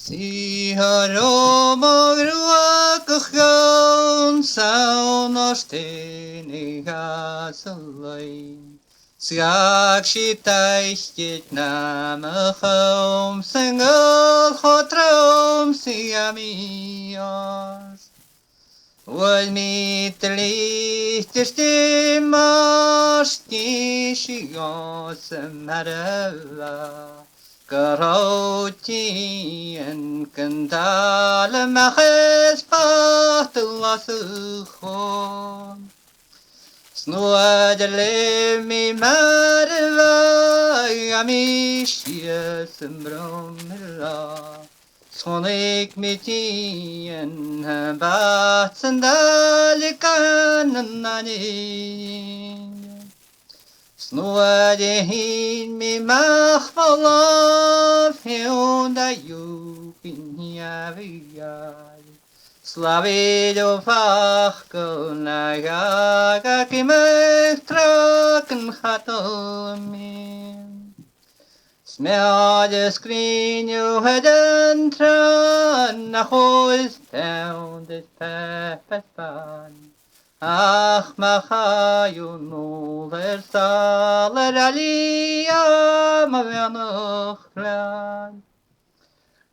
Siar o magruak gaan saun osteni gasalai. Siak shitaishit namachom sengel chotrom siamios. Wal mit licht stimmers tishios marava. Garoti en kandale maches pahtelasuchon. Snoadele mi marva amishia sembromela. Sonik mitien bat sandalikan. Snoadehin mi machvalov heunda yupin yavigai. Slavido fachko nagaga kimektraken chatomin. Smelde skrinju hedentran nachos down this pepespan. Ach machayun over saler aliyah mavianochlan.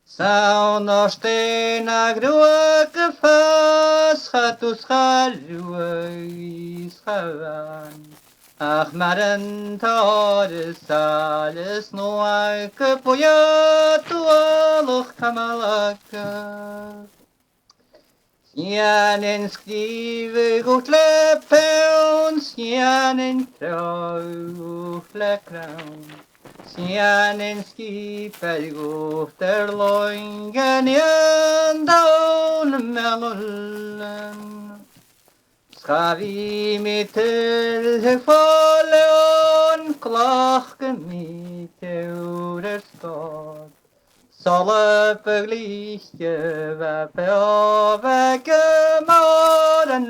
Saun ostena grua gefas chatus chaluis chavan. Ach maren todes alles noai kepoyatu aloch kamalaka. Sjanen skriver godt leppen, sjanen trau flekkran. Sjanen skiper godt loingen jøndaun mellollen. Ska vi mittel folleon, klakke mitt eurestad. Salle verlichtje we pe over morgen